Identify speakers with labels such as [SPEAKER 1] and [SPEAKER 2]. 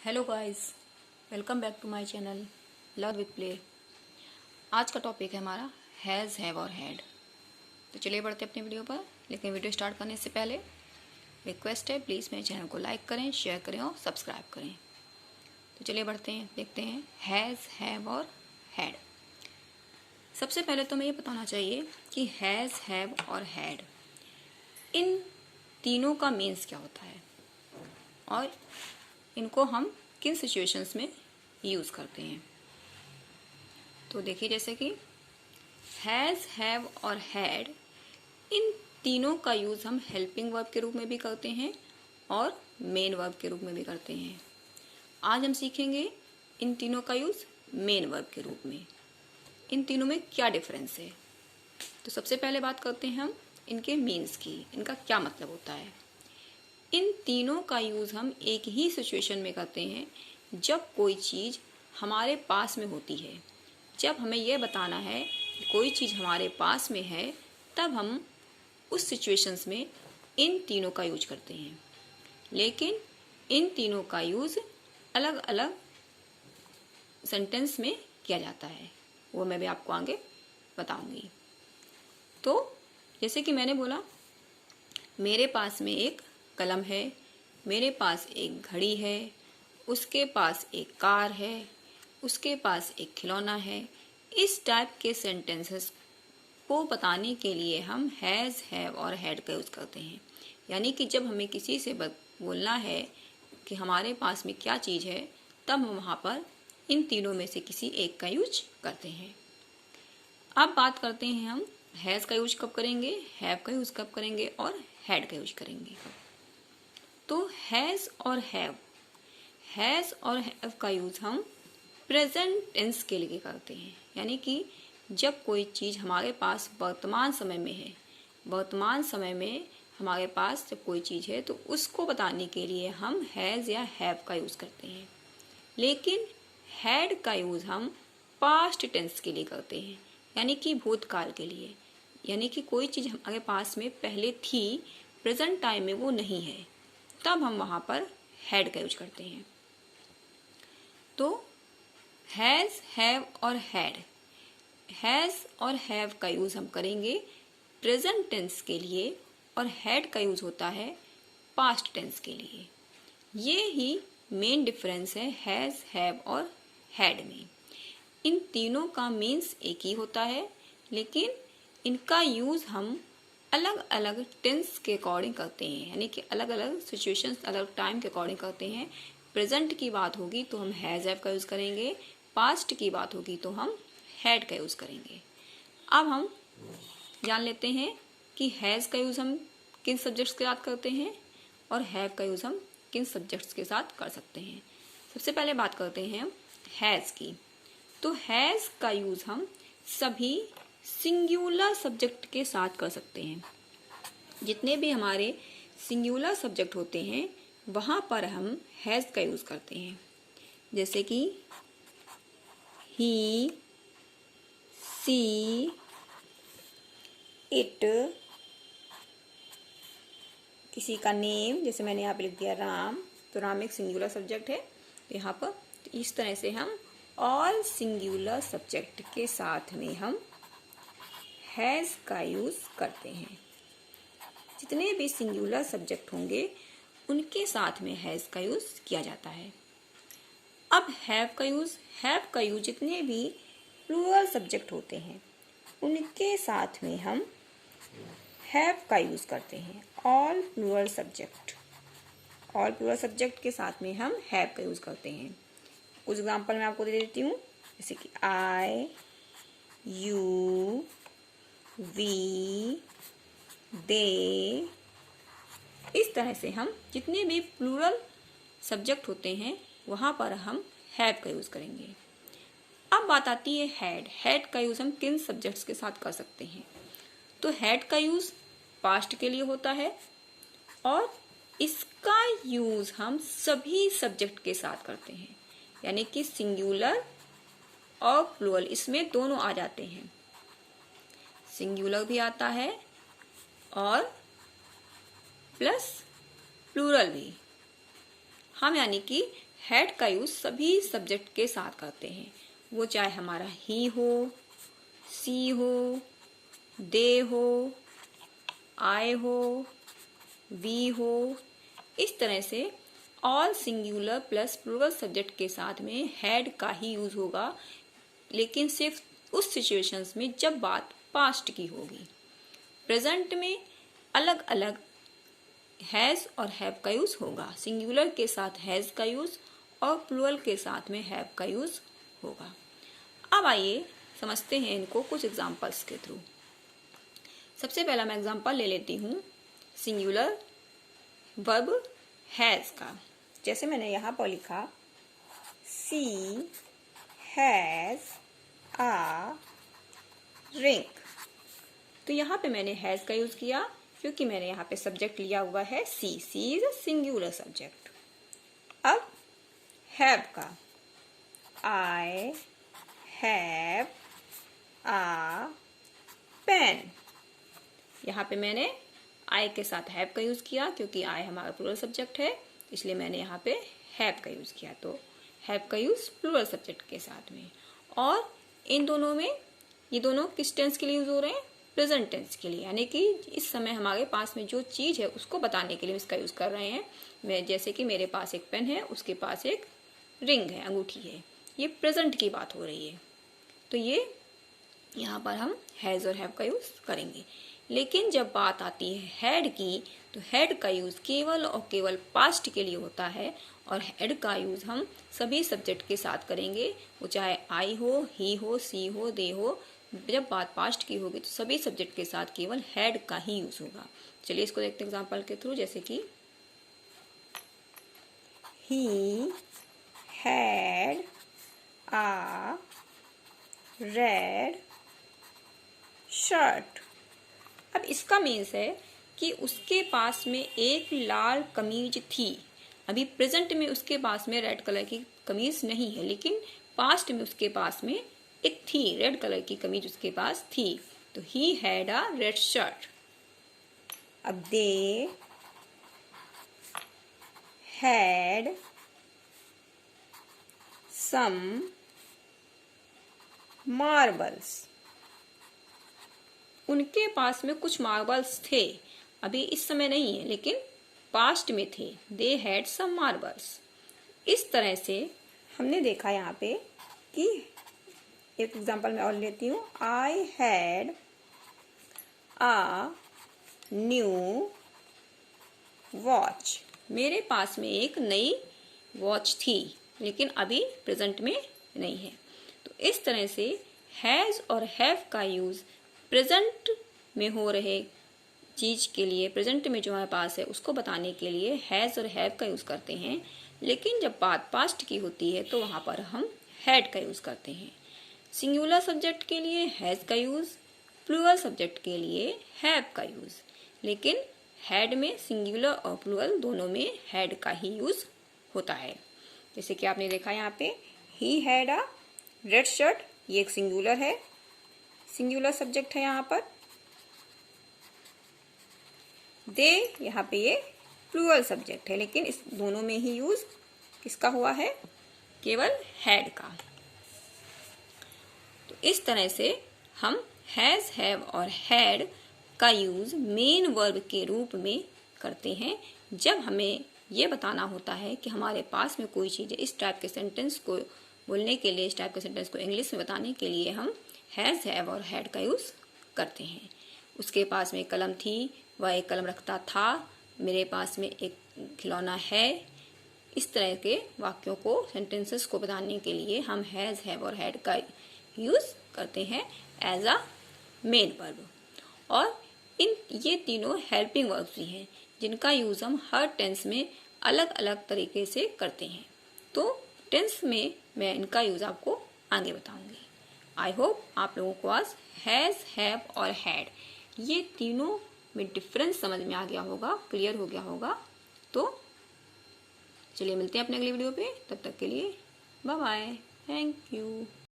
[SPEAKER 1] Hello guys, welcome back to my channel love with play. आज का topic है हमारा हैज़, हैव और हैड। तो चलिए बढ़ते अपने वीडियो पर। लेकिन वीडियो स्टार्ट करने से पहले रिक्वेस्ट है, प्लीज़ मेरे चैनल को लाइक करें, शेयर करें और सब्सक्राइब करें। तो चलिए बढ़ते हैं, देखते हैं हैज़, हैव और हैड। सबसे पहले तो हमें ये बताना चाहिए कि हैज़, हैव और हैड इन तीनों का मीन्स क्या होता है और इनको हम किन सिचुएशंस में यूज़ करते हैं। तो देखिए, जैसे कि हैज़, हैव और हैड इन तीनों का यूज़ हम हेल्पिंग वर्ब के रूप में भी करते हैं और मेन वर्ब के रूप में भी करते हैं। आज हम सीखेंगे इन तीनों का यूज़ मेन वर्ब के रूप में। इन तीनों में क्या डिफरेंस है। तो सबसे पहले बात करते हैं हम इनके मीन्स की, इनका क्या मतलब होता है। इन तीनों का यूज़ हम एक ही सिचुएशन में करते हैं जब कोई चीज़ हमारे पास में होती है। जब हमें यह बताना है कि कोई चीज़ हमारे पास में है, तब हम उस सिचुएशंस में इन तीनों का यूज करते हैं। लेकिन इन तीनों का यूज़ अलग अलग सेंटेंस में किया जाता है, वो मैं भी आपको आगे बताऊंगी। तो जैसे कि मैंने बोला, मेरे पास में एक कलम है, मेरे पास एक घड़ी है, उसके पास एक कार है, उसके पास एक खिलौना है। इस टाइप के सेंटेंसेस को बताने के लिए हम हैज़, हैव और हैड का यूज़ करते हैं। यानी कि जब हमें किसी से बोलना है कि हमारे पास में क्या चीज़ है, तब हम वहाँ पर इन तीनों में से किसी एक का यूज करते हैं। अब बात करते हैं हम हैज़ का यूज कब करेंगे, हैव का यूज कब करेंगे और हैड का यूज करेंगे। तो हैज़ और हैव का यूज़ हम प्रेजेंट टेंस के लिए करते हैं। यानी कि जब कोई चीज़ हमारे पास वर्तमान समय में है, वर्तमान समय में हमारे पास जब कोई चीज़ है, तो उसको बताने के लिए हम हैज़ या हैव का यूज़ करते हैं। लेकिन हैड का यूज़ हम पास्ट टेंस के लिए करते हैं, यानी कि भूतकाल के लिए। यानी कि कोई चीज़ हमारे पास में पहले थी, प्रेजेंट टाइम में वो नहीं है, तब हम वहाँ पर हैड का यूज करते हैं। तो हैज़, हैव और हैड, हैज़ और हैव का यूज़ हम करेंगे प्रेजेंट टेंस के लिए और हैड का यूज़ होता है पास्ट टेंस के लिए। ये ही मेन डिफरेंस है हैज़, हैव और हैड में। इन तीनों का मीन्स एक ही होता है, लेकिन इनका यूज़ हम अलग अलग टेंस के अकॉर्डिंग करते हैं। यानी कि अलग अलग सिचुएशंस, अलग टाइम के अकॉर्डिंग करते हैं। प्रेजेंट की बात होगी तो हम हैज़, हैव का यूज़ करेंगे, पास्ट की बात होगी तो हम हैड का यूज़ करेंगे। अब हम जान लेते हैं कि हैज़ का यूज़ हम किन सब्जेक्ट्स के साथ करते हैं और हैव का यूज़ हम किन सब्जेक्ट्स के साथ कर सकते हैं। सबसे पहले बात करते हैं हैज़ की। तो हैज़ का यूज़ हम सभी सिंगुलर सब्जेक्ट के साथ कर सकते हैं। जितने भी हमारे सिंगुलर सब्जेक्ट होते हैं, वहाँ पर हम हैज़ का यूज़ करते हैं। जैसे कि ही, सी, इट, किसी का नेम, जैसे मैंने यहाँ पे लिख दिया राम, तो राम एक सिंगुलर सब्जेक्ट है। तो यहाँ पर इस तरह से हम ऑल सिंगुलर सब्जेक्ट के साथ में हम हैज़ का यूज़ करते हैं। जितने भी सिंगुलर सब्जेक्ट होंगे, उनके साथ में हैज़ का यूज़ किया जाता है। अब हैव का यूज़ जितने भी प्लूरल सब्जेक्ट होते हैं, उनके साथ में हम हैव का यूज़ करते हैं। ऑल प्लूरल सब्जेक्ट के साथ में हम हैव का यूज़ करते हैं। कुछ एग्जाम्पल मैं आपको दे देती हूँ, जैसे कि आई, यू, वी, दे। इस तरह से हम जितने भी प्लूरल सब्जेक्ट होते हैं, वहाँ पर हम हैव का यूज़ करेंगे। अब बात आती है हैड का यूज़ हम किन सब्जेक्ट्स के साथ कर सकते हैं। तो हैड का यूज़ पास्ट के लिए होता है और इसका यूज़ हम सभी सब्जेक्ट के साथ करते हैं। यानी कि सिंगुलर और प्लूरल, इसमें दोनों आ जाते हैं। सिंगुलर भी आता है और प्लस प्लूरल भी। हम यानी कि हैड का यूज सभी सब्जेक्ट के साथ करते हैं, वो चाहे हमारा ही हो, सी हो, दे हो, आई हो, वी हो। इस तरह से all singular plus plural subject के साथ में हैड का ही यूज होगा, लेकिन सिर्फ उस सिचुएशंस में जब बात पास्ट की होगी। प्रेजेंट में अलग अलग हैज और हैव का यूज होगा। सिंगुलर के साथ हैज का यूज और प्लूरल के साथ में हैव का यूज होगा। अब आइए समझते हैं इनको कुछ एग्जांपल्स के थ्रू। सबसे पहला मैं एग्जांपल ले लेती हूँ सिंगुलर वर्ब हैज का। जैसे मैंने यहाँ पर लिखा सी हैज आ रिंग, तो यहाँ पे मैंने हैज का यूज किया क्योंकि मैंने यहाँ पे सब्जेक्ट लिया हुआ है सी। सी इज अ सिंगुलर सब्जेक्ट। अब हैव का, आई हैव आ पेन। यहाँ पे मैंने आई के साथ हैव का यूज किया क्योंकि आई हमारा प्लूरल सब्जेक्ट है, इसलिए मैंने यहाँ पे हैव का यूज किया। तो हैव का यूज प्लूरल सब्जेक्ट के साथ में। और इन दोनों में ये दोनों किस टेंस के लिए यूज हो रहे हैं? प्रेजेंट टेंस के लिए, यानी कि इस समय हमारे पास में जो चीज है उसको बताने के लिए इसका यूज कर रहे हैं। मैं जैसे कि मेरे पास एक पेन है, उसके पास एक रिंग है, अंगूठी है, ये प्रेजेंट की बात हो रही है, तो ये यहाँ पर हम हैज और हैव का यूज करेंगे। लेकिन जब बात आती है हैड की, तो हैड का यूज केवल और केवल पास्ट के लिए होता है, और हैड का यूज हम सभी सब्जेक्ट के साथ करेंगे, वो चाहे आई हो, ही हो, सी हो, दे हो। जब बात पास्ट की होगी तो सभी सब्जेक्ट के साथ केवल हैड का ही यूज होगा। चलिए इसको देखते हैं एग्जांपल के थ्रू। जैसे कि he had a red shirt. अब इसका मीन्स है कि उसके पास में एक लाल कमीज थी। अभी प्रेजेंट में उसके पास में रेड कलर की कमीज नहीं है, लेकिन पास्ट में उसके पास में एक थी, रेड कलर की कमीज उसके पास थी। तो he had a red shirt. अब दे हैड सम मार्बल्स। उनके पास में कुछ मार्बल्स थे, अभी इस समय नहीं है लेकिन पास्ट में थे। They had some marbles. इस तरह से हमने देखा यहाँ पे कि एक एग्जांपल मैं और लेती हूँ। I had a new watch. मेरे पास में एक नई वॉच थी, लेकिन अभी प्रेजेंट में नहीं है। तो इस तरह से हैज और हैव का यूज प्रेजेंट में हो रहे चीज के लिए, प्रेजेंट में जो हमारे पास है उसको बताने के लिए हैज और हैव का यूज करते हैं। लेकिन जब बात पास्ट की होती है तो वहां पर हम हैड का यूज करते हैं। सिंगुलर सब्जेक्ट के लिए हैज का यूज, प्लूरल सब्जेक्ट के लिए हैव का यूज। लेकिन हैड में सिंगुलर और प्लूरल दोनों में हैड का ही यूज होता है। जैसे कि आपने देखा यहाँ पे he had a red shirt, ये एक सिंगुलर है, सिंगुलर सब्जेक्ट है यहाँ पर। दे यहाँ पे ये प्लूरल सब्जेक्ट है, लेकिन इस दोनों में ही यूज किसका हुआ है? केवल हैड का। तो इस तरह से हम हैज, हैव और हैड का यूज मेन वर्ब के रूप में करते हैं जब हमें यह बताना होता है कि हमारे पास में कोई चीज़ है। इस टाइप के सेंटेंस को बोलने के लिए, इस टाइप के सेंटेंस को इंग्लिश में बताने के लिए हम हैज, हैव और हैड का यूज करते हैं। उसके पास में एक कलम थी, वह एक कलम रखता था, मेरे पास में एक खिलौना है। इस तरह के वाक्यों को, सेंटेंसेस को बताने के लिए हम हैज, हैव और हैड का यूज करते हैं एज अ मेन वर्ब। और ये तीनों हेल्पिंग वर्ब्स भी हैं जिनका यूज हम हर टेंस में अलग अलग तरीके से करते हैं। तो टेंस में मैं इनका यूज आपको आगे बताऊंगी। आई होप आप लोगों को आज हैज, हैव और हैड ये तीनों में डिफरेंस समझ में आ गया होगा, क्लियर हो गया होगा। तो चलिए मिलते हैं अपने अगली वीडियो पे, तब तक के लिए बाय बाय, थैंक यू।